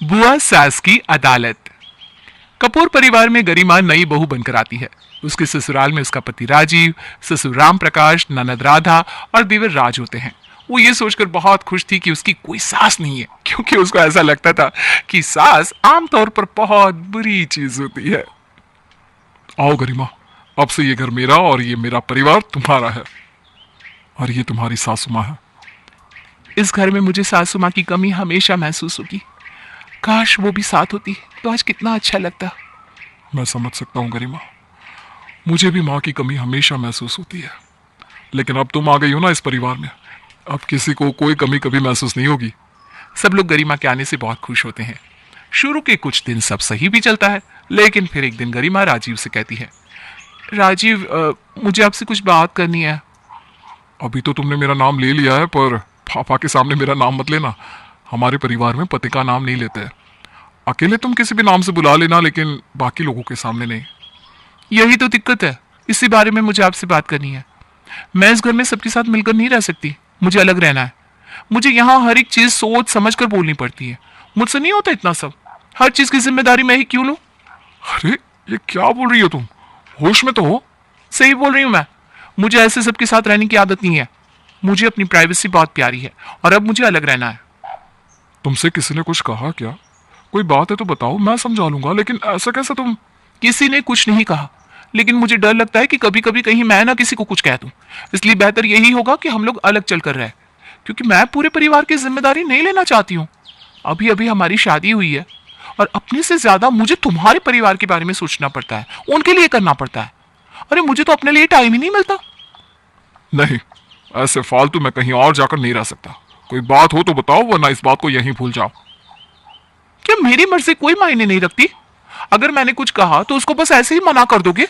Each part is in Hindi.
बुआ सास की अदालत। कपूर परिवार में गरिमा नई बहू बनकर आती है। उसके ससुराल में उसका पति राजीव, ससुर राम प्रकाश, ननद राधा और देवर राज होते हैं। वो ये सोचकर बहुत खुश थी कि उसकी कोई सास नहीं है, क्योंकि उसको ऐसा लगता था कि सास आमतौर पर बहुत बुरी चीज होती है। आओ गरिमा, अब से ये घर मेरा और ये मेरा परिवार तुम्हारा है, और ये तुम्हारी सासू माँ है। इस घर में मुझे सासू माँ की कमी हमेशा महसूस होगी। काश वो भी साथ होती तो आज कितना अच्छा लगता। मैं समझ सकता हूँ गरिमा, मुझे भी माँ की कमी हमेशा महसूस होती है, लेकिन अब तुम आ गई हो ना इस परिवार में, अब किसी को कोई कमी कभी महसूस नहीं होगी। सब लोग गरिमा के आने से बहुत खुश होते हैं। शुरू के कुछ दिन सब सही भी चलता है, लेकिन फिर एक दिन गरिमा राजीव से कहती है, राजीव मुझे आपसे कुछ बात करनी है। अभी तो तुमने मेरा नाम ले लिया है, पर पापा के सामने मेरा नाम मत लेना। हमारे परिवार में पति का नाम नहीं लेते। अकेले तुम किसी भी नाम से बुला लेना, लेकिन बाकी लोगों के सामने नहीं। यही तो दिक्कत है, इसी बारे में मुझे आपसे बात करनी है। मैं इस घर में सबके साथ मिलकर नहीं रह सकती, मुझे अलग रहना है। मुझे यहाँ हर एक चीज सोच समझ कर बोलनी पड़ती है। मुझसे नहीं होता इतना सब। हर चीज की जिम्मेदारी मैं ही क्यों लूं? अरे ये क्या बोल रही हो तुम? होश में तो हो। सही बोल रही हूं मैं। मुझे ऐसे सबके साथ रहने की आदत नहीं है। मुझे अपनी प्राइवेसी बहुत प्यारी है, और अब मुझे अलग रहना है। तुमसे किसी ने कुछ कहा क्या? कोई बात है तो बताओ, मैं समझा लूंगा, लेकिन ऐसा कैसे तुम? किसी ने कुछ नहीं कहा, लेकिन मुझे डर लगता है कि कभी कभी कहीं मैं ना किसी को कुछ कह दूं। इसलिए बेहतर यही होगा कि हम लोग अलग चलकर रहे, क्योंकि मैं पूरे परिवार की जिम्मेदारी नहीं लेना चाहती हूँ। अभी अभी हमारी शादी हुई है, और अपने से ज्यादा मुझे तुम्हारे परिवार के बारे में सोचना पड़ता है, उनके लिए करना पड़ता है। अरे मुझे तो अपने लिए टाइम ही नहीं मिलता। नहीं, ऐसे फालतू मैं कहीं और जाकर नहीं रह सकता। कोई बात हो तो बताओ, वरना इस बात को यहीं भूल जाओ। क्या मेरी मर्जी कोई मायने नहीं रखती? अगर मैंने कुछ कहा तो उसको बस ऐसे ही मना कर दोगे?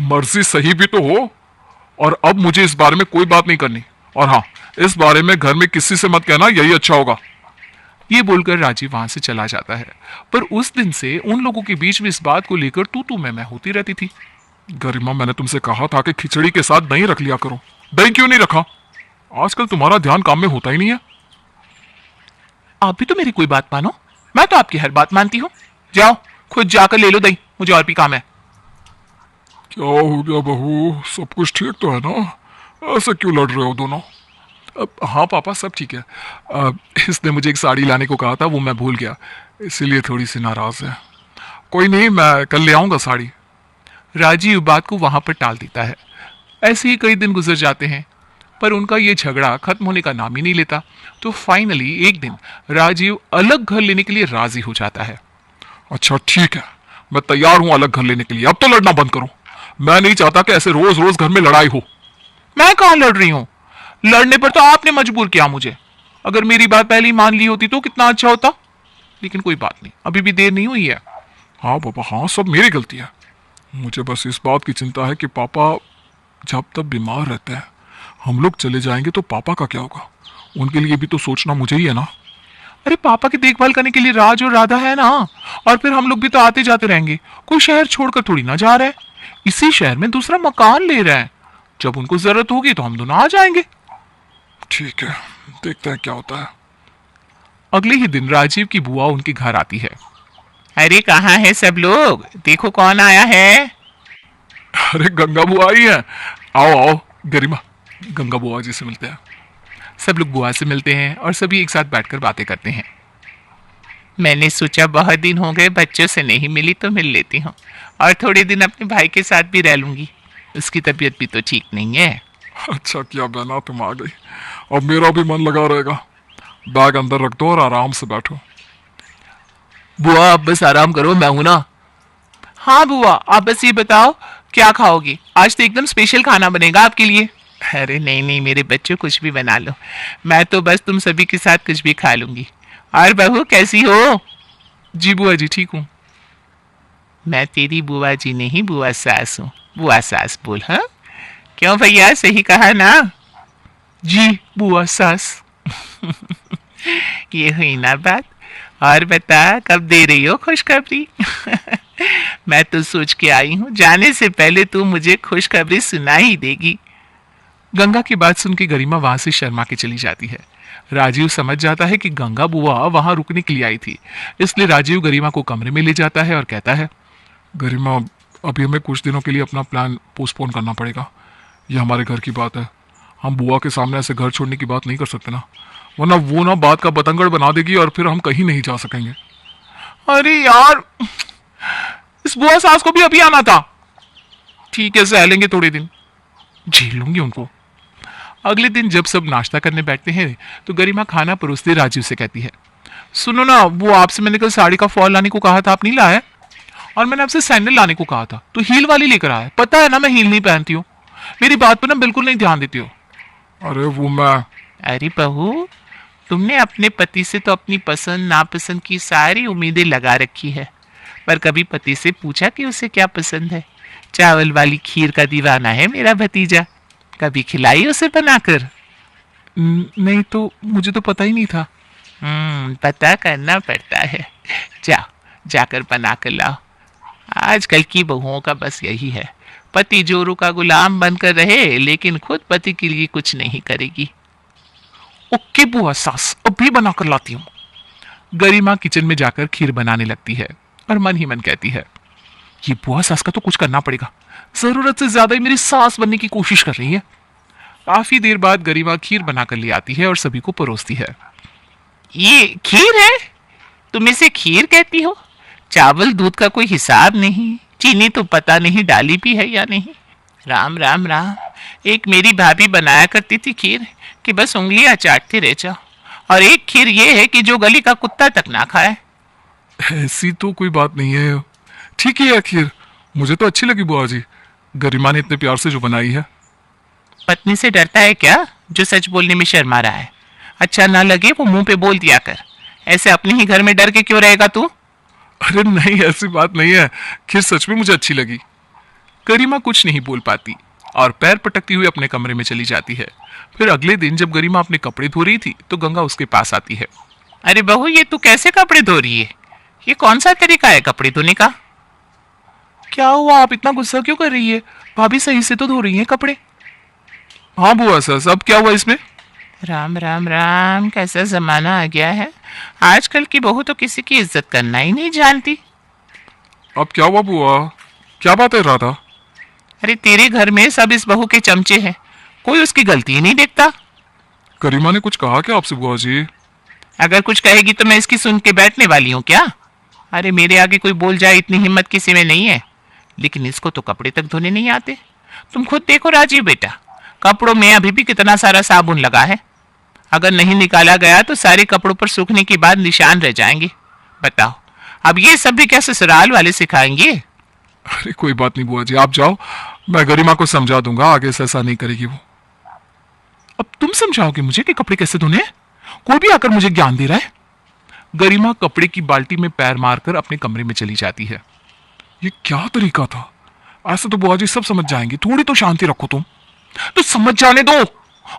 मर्जी सही भी तो हो, और अब मुझे इस बारे में कोई बात नहीं करनी। और हाँ, इस बारे में घर में किसी से मत कहना, यही अच्छा होगा। ये बोलकर राजीव वहां से चला जाता है। पर उस दिन से उन लोगों के बीच में इस बात को लेकर तू मैं होती रहती थी। गरिमा, मैंने तुमसे कहा था कि खिचड़ी के साथ दही रख लिया करो। दही क्यों नहीं रखा? आजकल तुम्हारा ध्यान काम में होता ही नहीं है। आप भी तो मेरी कोई बात मानो, मैं तो आपकी हर बात मानती हूँ। जाओ खुद जाकर ले लो दही, मुझे और भी काम है। क्या हो गया बहू, सब कुछ ठीक तो है ना? ऐसे क्यों लड़ रहे हो दोनों? हाँ पापा, सब ठीक है। इसने मुझे एक साड़ी लाने को कहा था, वो मैं भूल गया, इसीलिए थोड़ी सी नाराज है। कोई नहीं, मैं कल ले आऊंगा साड़ी। राजीव बात को वहां पर टाल देता है। ऐसे ही कई दिन गुजर जाते हैं, पर उनका ये झगड़ा खत्म होने का नाम ही नहीं लेता। तो फाइनली एक दिन राजीव अलग घर लेने के लिए राजी हो जाता है। अच्छा ठीक है, मैं तैयार हूं अलग घर लेने के लिए। अब तो लड़ना बंद करो। मैं नहीं चाहता कि ऐसे रोज रोज घर में लड़ाई हो। मैं कहां लड़ रही हूं? लड़ने पर तो आपने मजबूर किया मुझे। अगर मेरी बात पहले ही मान ली होती तो कितना अच्छा होता। लेकिन कोई बात नहीं, अभी भी देर नहीं हुई है। हाँ पापा, हाँ, सब मेरी गलती है। मुझे बस इस बात की चिंता है कि पापा जब तक बीमार रहते हैं, हम लोग चले जाएंगे तो पापा का क्या होगा? उनके लिए भी तो सोचना मुझे ही है ना। अरे पापा की देखभाल करने के लिए राज और राधा है ना, और फिर हम लोग भी तो आते जाते रहेंगे। कोई शहर छोड़कर थोड़ी ना जा रहे हैं, इसी शहर में दूसरा मकान ले रहे हैं। जब उनको जरूरत होगी तो हम दोनों आ जाएंगे। ठीक है, देखते हैं क्या होता है। अगले ही दिन राजीव की बुआ उनके घर आती है। अरे कहाँ है सब लोग, देखो कौन आया है। अरे गंगा बुआ आई है। आओ आओ गरिमा, गंगा बुआ जी से मिलते हैं। सब लोग बुआ से मिलते हैं और सभी एक साथ बैठकर बातें करते हैं। मैंने सोचा बहुत दिन हो गए बच्चों से नहीं मिली तो मिल लेती हूँ, और थोड़े दिन अपने भाई के साथ भी रह लूंगी। उसकी तबीयत भी तो ठीक नहीं है। अच्छा किया बहना, तुम आ गई। अब मेरा भी मन लगा रहेगा। बैग अंदर रख दो और आराम से बैठो। बुआ आप बस आराम करो, मैं हूं ना। हाँ बुआ, आप बस ये बताओ क्या खाओगी? आज तो एकदम स्पेशल खाना बनेगा आपके लिए। अरे नहीं नहीं मेरे बच्चों, कुछ भी बना लो, मैं तो बस तुम सभी के साथ कुछ भी खा लूंगी। और बहू कैसी हो? जी बुआ जी ठीक हूँ। मैं तेरी बुआ जी नहीं, बुआ सास हूँ। बुआ सास बोल। हाँ क्यों भैया, सही कहा ना? जी बुआ सास। ये हुई ना बात। और बता कब दे रही हो खुशखबरी? मैं तो सोच के आई हूँ जाने से पहले तू मुझे खुशखबरी सुना ही देगी। गंगा की बात सुन के गरिमा वहां से शर्मा के चली जाती है। राजीव समझ जाता है कि गंगा बुआ वहां रुकने के लिए आई थी, इसलिए राजीव गरिमा को कमरे में ले जाता है और कहता है, गरिमा, अभी हमें कुछ दिनों के लिए अपना प्लान पोस्टपोन करना पड़ेगा। ये हमारे घर की बात है, हम बुआ के सामने ऐसे घर छोड़ने की बात नहीं कर सकते ना, वरना वो ना बात का बतंगड़ बना देगी और फिर हम कहीं नहीं जा सकेंगे। अरे यार, इस बुआ सास को भी अभी आना था। ठीक है, सह लेंगे, थोड़े दिन झेल लूंगी उनको। अगले दिन जब सब नाश्ता करने बैठते हैं तो गरिमा खाना परोसते राजीव से कहती है, सुनो ना, वो आपसे मैंने कल साड़ी का फॉल लाने को कहा था, आप नहीं लाए? और मैंने आपसे सैंडल लाने को कहा था तो हील वाली लेकर आया। पता है ना मैं हील नहीं पहनती हूँ, मेरी बात पर ना बिल्कुल नहीं ध्यान देती हो। अरे वो मैं, अरे बहू, तुमने अपने पति से तो अपनी पसंद नापसंद की सारी उम्मीदें लगा रखी है, पर कभी पति से पूछा कि उसे क्या पसंद है? चावल वाली खीर का दीवाना है मेरा भतीजा, कभी खिलाई उसे बनाकर? नहीं तो, मुझे तो पता ही नहीं था। पता करना पड़ता है, जाओ जाकर बना कर लाओ। आजकल की बहुओं का बस यही है, पति जोरू का गुलाम बनकर रहे लेकिन खुद पति के लिए कुछ नहीं करेगी। ओके बुआ सास, अभी बनाकर लाती हूँ। गरिमा किचन में जाकर खीर बनाने लगती है और मन ही मन कहती है, ये बुआ सास का तो कुछ करना पड़ेगा, जरूरत से ज्यादा ही मेरी सास बनने की कोशिश कर रही है। काफी देर बाद गरिमा खीर बनाकर ले आती है और सभी को परोसती है। ये खीर है? तुम इसे खीर कहती हो? चावल दूध का कोई हिसाब नहीं, चीनी तो पता नहीं डाली भी है या नहीं। राम राम राम, एक मेरी भाभी बनाया करती थी खीर कि बस उंगलियां चाटते रह जाओ, और एक खीर ये है कि जो गली का कुत्ता तक ना खाए। ऐसी तो कोई बात नहीं है, ठीक है खीर, मुझे तो अच्छी लगी बुआ जी, गरिमा ने इतने प्यार से जो बनाई है। पत्नी से डरता है क्या, जो सच बोलने में शर्मा रहा है? अच्छा ना लगे वो मुंह पे बोल दिया कर, ऐसे अपने ही घर में डर के क्यों रहेगा तू? अरे नहीं, ऐसी बात नहीं है, खीर सच में मुझे अच्छी लगी। गरिमा कुछ नहीं बोल पाती और पैर पटकती हुई अपने कमरे में चली जाती है। फिर अगले दिन जब गरिमा अपने कपड़े धो रही थी तो गंगा उसके पास आती है। अरे बहू, ये तू कैसे कपड़े धो रही है? ये कौन सा तरीका है कपड़े धोने का? क्या हुआ, आप इतना गुस्सा क्यों कर रही है? भाभी सही से तो धो रही है कपड़े। हाँ बुआ सास, अब क्या हुआ इसमें? राम राम राम, कैसा जमाना आ गया है, आजकल की बहू तो किसी की इज्जत करना ही नहीं जानती। अब क्या हुआ बुआ, क्या बात है राधा? अरे तेरे घर में सब इस बहू के चमचे हैं, कोई उसकी गलती ही नहीं देखता। गरिमा ने कुछ कहा क्या आपसे बुआ जी? अगर कुछ कहेगी तो मैं इसकी सुन के बैठने वाली हूँ क्या? अरे मेरे आगे कोई बोल जाए इतनी हिम्मत किसी में नहीं है, लेकिन इसको तो कपड़े तक धोने नहीं आते। तुम खुद देखो राजीव बेटा, कपड़ों में अभी भी कितना सारा साबुन लगा है, अगर नहीं निकाला गया तो सारे कपड़ों पर सूखने के बाद निशान रह जाएंगे। बताओ, अब ये सब भी क्या ससुराल वाले सिखाएंगे? अरे कोई बात नहीं बुआ जी, आप जाओ, मैं गरिमा को समझा दूंगा, आगे से ऐसा नहीं करेगी वो। अब तुम समझाओगे मुझे कि कपड़े कैसे धोने? कोई भी आकर मुझे ज्ञान दे रहा है। गरिमा कपड़े की बाल्टी में पैर मारकर अपने कमरे में चली जाती है। ये क्या तरीका था? ऐसा तो बुआ जी सब समझ जाएंगे, थोड़ी तो शांति रखो तुम। तो समझ जाने दो,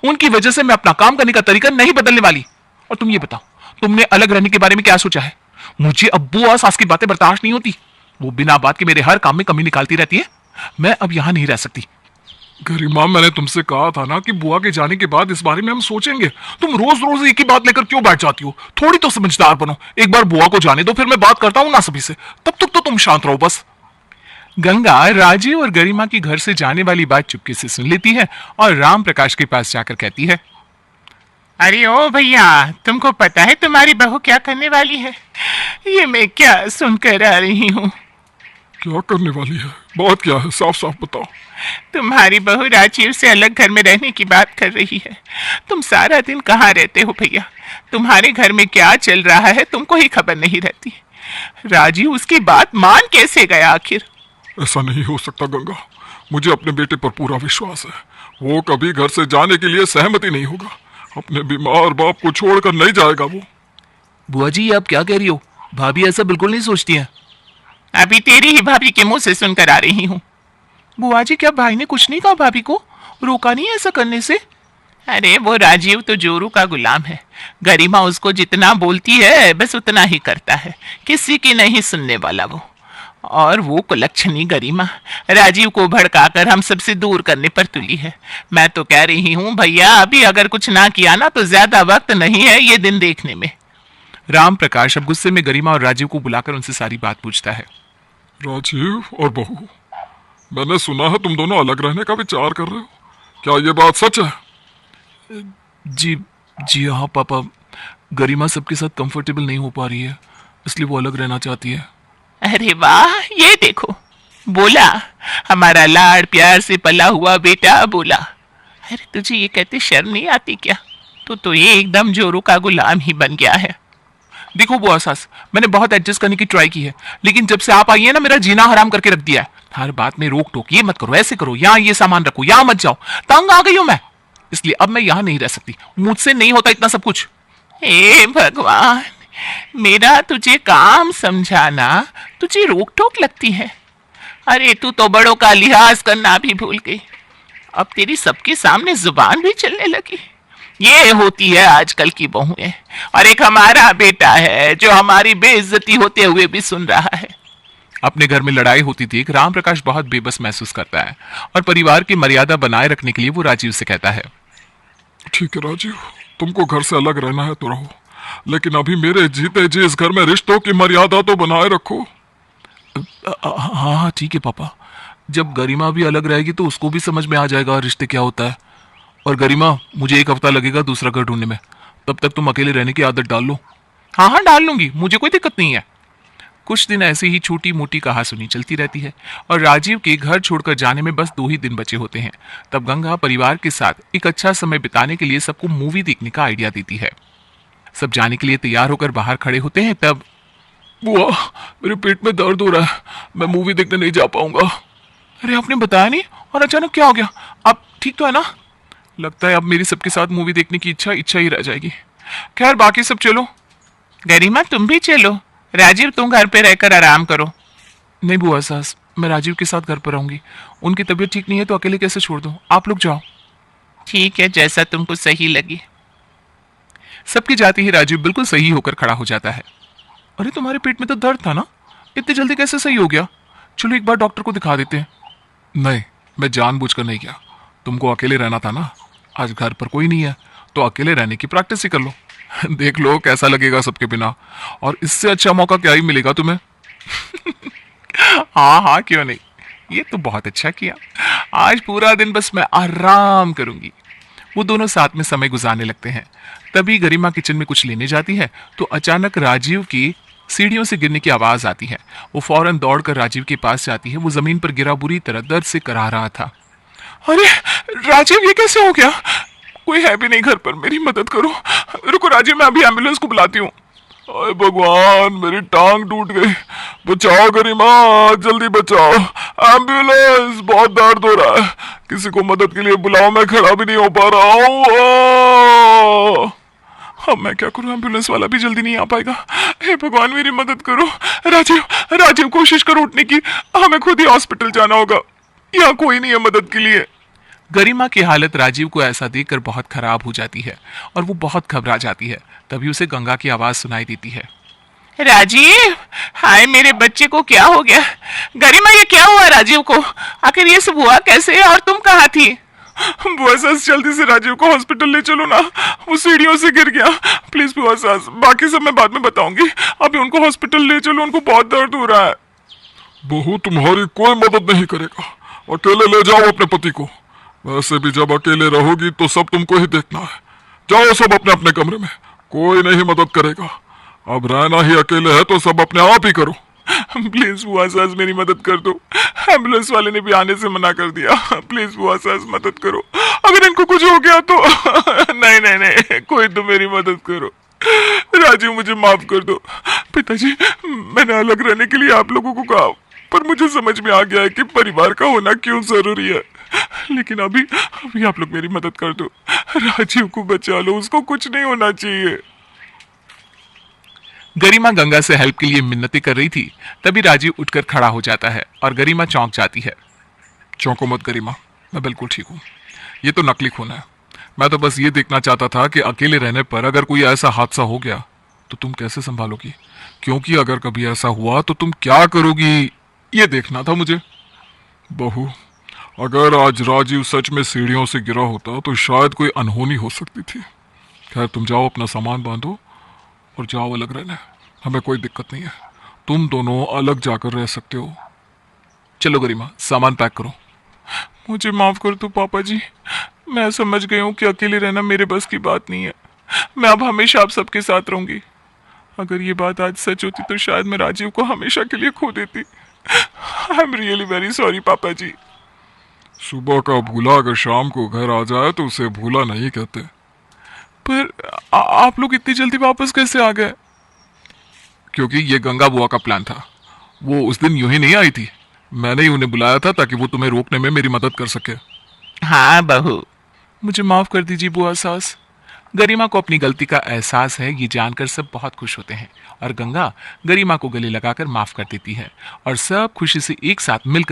उनकी वजह से मैं अपना काम करने का तरीका नहीं बदलने वाली। और तुम ये बताओ, तुमने अलग रहने के बारे में क्या सोचा है? मुझे अब बुआ सास की बातें बर्दाश्त नहीं होती, वो बिना बात के मेरे हर काम में कमी निकालती रहती है। मैं अब यहां नहीं रह सकती। गरिमा, मैंने तुमसे कहा था ना कि बुआ के जाने के बाद इस बारे में हम सोचेंगे। तुम रोज रोज एक ही बात लेकर क्यों बैठ जाती हो? थोड़ी तो समझदार बनो, एक बार बुआ को जाने दो, फिर मैं बात करता हूं ना सभी से, तब तक तो तुम शांत रहो बस। गंगा राजीव और गरिमा की घर से जाने वाली बात चुपके से सुन लेती है और राम प्रकाश के पास जाकर कहती है, अरे ओ भैया, तुमको पता है तुम्हारी बहू क्या करने वाली है? ये मैं क्या सुनकर आ रही हूँ। क्या करने वाली है? बात क्या है, साफ साफ बताओ। तुम्हारी बहू राजीव से अलग घर में रहने की बात कर रही है। तुम सारा दिन कहाँ रहते हो भैया? तुम्हारे घर में क्या चल रहा है तुमको ही खबर नहीं रहती। राजीव उसकी बात मान कैसे गया आखिर? ऐसा नहीं हो सकता गंगा, मुझे अपने बेटे पर पूरा विश्वास है, वो कभी घर से जाने के लिए सहमति नहीं होगा। अपने बीमार बाप को छोड़कर नहीं जाएगा वो। बुआ जी, आप क्या कह रही हो? भाभी ऐसा बिल्कुल नहीं सोचती हैं। अभी तेरी ही भाभी के मुंह से सुनकर आ रही हूँ। बुआ जी, क्या भाई ने कुछ नहीं कहा? भाभी को रोका नहीं ऐसा करने से? अरे वो राजीव तो जोरू का गुलाम है, गरिमा उसको जितना बोलती है बस उतना ही करता है, किसी की नहीं सुनने वाला वो। और वो कुलक्षणी गरिमा राजीव को भड़काकर हम सबसे दूर करने पर तुली है। मैं तो कह रही हूँ भैया, अभी अगर कुछ ना किया ना तो ज्यादा वक्त नहीं है ये दिन देखने में। राम प्रकाश अब गुस्से में गरिमा और राजीव को बुलाकर उनसे सारी बात पूछता है। राजीव और बहू, मैंने सुना है तुम दोनों अलग रहने का विचार कर रहे हो, क्या ये बात सच है? जी जी हाँ पापा, गरिमा सबके साथ कंफर्टेबल नहीं हो पा रही है, इसलिए वो अलग रहना चाहती है। अरे वाह, ये देखो, बोला हमारा लाड़ प्यार से पला हुआ बेटा बोला। अरे तुझे ये कहते शर्म नहीं आती क्या? तो ये एकदम जोरू का गुलाम ही बन गया है। देखो बुआ सास, मैंने बहुत एडजस्ट करने की ट्राई की है, लेकिन जब से आप आई है ना, मेरा जीना हराम करके रख दिया है। हर बात में रोक टोक, ये मत करो, ऐसे करो, यहाँ ये सामान रखो, यहाँ मत जाओ, तंग आ गई हूं मैं, इसलिए अब मैं यहाँ नहीं रह सकती, मुझसे नहीं होता इतना सब कुछ। हे भगवान, मेरा तुझे काम समझाना तुझे रोक टोक लगती है। अरे तू तो बड़ों का लिहाज करना भी भूल गई, अब तेरी सबके सामने जुबान भी चलने लगी। ये होती है आजकल की बहुएं। और एक हमारा बेटा है जो हमारी बेइज्जती होते हुए भी सुन रहा है। अपने घर में लड़ाई होती देख राम प्रकाश बहुत बेबस महसूस करता है और परिवार की मर्यादा बनाए रखने के लिए वो राजीव से कहता है। ठीक है राजीव, तुमको घर से अलग रहना है तो रहो, लेकिन अभी मेरे जीते जी इस घर में रिश्तों की मर्यादा तो बनाए रखो। हाँ हाँ ठीक है पापा, जब गरिमा भी अलग रहेगी तो उसको भी समझ में आ जाएगा रिश्ते क्या होता है। और गरिमा, मुझे 1 हफ्ता लगेगा दूसरा घर ढूंढने में, तब तक तुम अकेले रहने की आदत डाल लो। हाँ हाँ डाल लूंगी, मुझे कोई दिक्कत नहीं है। कुछ दिन ऐसे ही छोटी मोटी कहासुनी चलती रहती है और राजीव के घर छोड़कर जाने में बस 2 ही दिन बचे होते हैं। तब गंगा परिवार के साथ एक अच्छा समय बिताने के लिए सबको मूवी देखने का आइडिया देती है। सब जाने के लिए तैयार होकर बाहर खड़े होते हैं, तब बुआ, मेरे पेट में दर्द हो रहा है, मैं मूवी देखने नहीं जा पाऊंगा। अरे आपने बताया नहीं, और अचानक क्या हो गया? आप ठीक तो है ना? लगता है अब मेरी सबके साथ मूवी देखने की इच्छा ही रह जाएगी। खैर बाकी सब चलो। गरिमा तुम भी चलो, राजीव तुम घर पे रहकर आराम करो। नहीं बुआ सास, मैं राजीव के साथ घर पर रहूंगी, उनकी तबीयत ठीक नहीं है तो अकेले कैसे छोड़ दूं, आप लोग जाओ। ठीक है, जैसा तुमको सही लगे। सबकी जाते ही राजीव बिल्कुल सही होकर खड़ा हो जाता है। अरे तुम्हारे पेट में तो दर्द था ना, इतनी जल्दी कैसे सही हो गया? चलो एक बार डॉक्टर को दिखा देते हैं। नहीं, मैं जानबूझकर नहीं किया, तुमको अकेले रहना था ना, आज घर पर कोई नहीं है तो अकेले रहने की प्रैक्टिस ही कर लो। देख लो कैसा लगेगा सबके बिना, और इससे अच्छा मौका क्या ही मिलेगा तुम्हें। हाँ हाँ क्यों नहीं, ये तो बहुत अच्छा किया, आज पूरा दिन बस मैं आराम करूंगी। वो दोनों साथ में समय गुजारने लगते हैं। तभी गरिमा किचन में कुछ लेने जाती है तो अचानक राजीव की सीढ़ियों से गिरने की आवाज आती है। वो फौरन दौड़कर राजीव के पास जाती है। वो जमीन पर गिरा बुरी तरह दर्द से कराह रहा था। अरे राजीव, ये कैसे हो गया? कोई है भी नहीं घर पर, मेरी मदद करो। रुको राजीव, मैं अभी एम्बुलेंस को बुलाती हूँ। अरे भगवान, मेरी टांग टूट गई, बचाओ गरिमा, जल्दी बचाओ, एम्बुलेंस, बहुत दर्द हो रहा है, किसी को मदद के लिए बुलाओ, मैं खड़ा भी नहीं हो पा रहा हूँ। अब मैं क्या करूं, एम्बुलेंस वाला भी जल्दी नहीं आ पाएगा। हे भगवान मेरी मदद करो। राजीव, राजीव कोशिश करो उठने की, हमें खुद ही हॉस्पिटल जाना होगा, यहाँ कोई नहीं है मदद के लिए। गरिमा की हालत राजीव को ऐसा देखकर बहुत खराब हो जाती है और वो बहुत घबरा जाती है। तभी उसे गंगा की आवाज सुनाई देती है। राजीव, हाय मेरे बच्चे को क्या हो गया? गरिमा ये क्या हुआ राजीव को? आखिर ये सब हुआ कैसे और तुम कहाँ थी? बुआ सास, जल्दी से राजीव को हॉस्पिटल ले चलो ना, वो सीढ़ियों से गिर गया। प्लीज बुआ सास, बाकी सब मैं बाद में बताऊंगी, अभी उनको हॉस्पिटल ले चलो, उनको बहुत दर्द हो रहा है। बहू तुम्हारी कोई मदद नहीं करेगा, अकेले ले जाओ अपने पति को, वैसे भी जब अकेले रहोगी तो सब तुमको ही देखना है। जाओ सब अपने अपने कमरे में, कोई नहीं मदद करेगा, अब रहना ही अकेले है तो सब अपने आप ही करो। प्लीज बुआ सास मेरी मदद कर दो, एम्बुलेंस वाले ने भी आने से मना कर दिया। प्लीज बुआ सास मदद करो, अगर इनको कुछ हो गया तो। नहीं नहीं नहीं, कोई तो मेरी मदद करो। राजीव मुझे माफ कर दो। पिताजी, मैंने अलग रहने के लिए आप लोगों को कहा, पर मुझे समझ में आ गया है कि परिवार का होना क्यों जरूरी है, लेकिन अभी आप लोग मेरी मदद कर दो, राजीव को बचा लो, उसको कुछ नहीं होना चाहिए। गरिमा गंगा से हेल्प के लिए मिन्नतें कर रही थी। तभी राजीव उठकर खड़ा हो जाता है और गरिमा चौंक जाती है। चौंको मत गरिमा, मैं बिल्कुल ठीक हूँ, ये तो नकली खून है। मैं तो बस ये देखना चाहता था कि अकेले रहने पर अगर कोई ऐसा हादसा हो गया तो तुम कैसे संभालोगी, क्योंकि अगर कभी ऐसा हुआ तो तुम क्या करोगी। ये देखना था मुझे। बहू, अगर आज राजीव सच में सीढ़ियों से गिरा होता तो शायद कोई अनहोनी हो सकती थी। खैर, तुम जाओ, अपना सामान बांधो और जाओ अलग रहने। हमें कोई दिक्कत नहीं है, तुम दोनों अलग जाकर रह सकते हो। चलो गरिमा, सामान पैक करो। मुझे माफ कर दो पापा जी, मैं समझ गई हूँ कि अकेले रहना मेरे बस की बात नहीं है। मैं अब हमेशा आप सबके साथ रहूंगी। अगर ये बात आज सच होती तो शायद मैं राजीव को हमेशा के लिए खो देती। I am really very sorry पापा जी। सुबह का भूला अगर शाम को घर आ जाए तो उसे भूला नहीं कहते। पर आप लोग इतनी जल्दी वापस कैसे आ गए? क्योंकि ये गंगा बुआ का प्लान था। वो उस दिन यूं ही नहीं आई थी, मैंने ही उन्हें बुलाया था ताकि वो तुम्हें रोकने में मेरी मदद कर सके। हाँ बहू। मुझे माफ कर दीजिए बुआ सास। गरिमा को अपनी गलती का एहसास है, ये जानकर सब बहुत खुश होते हैं और गंगा गरिमा को गले लगाकर माफ कर देती है और सब खुशी से एक साथ मिलकर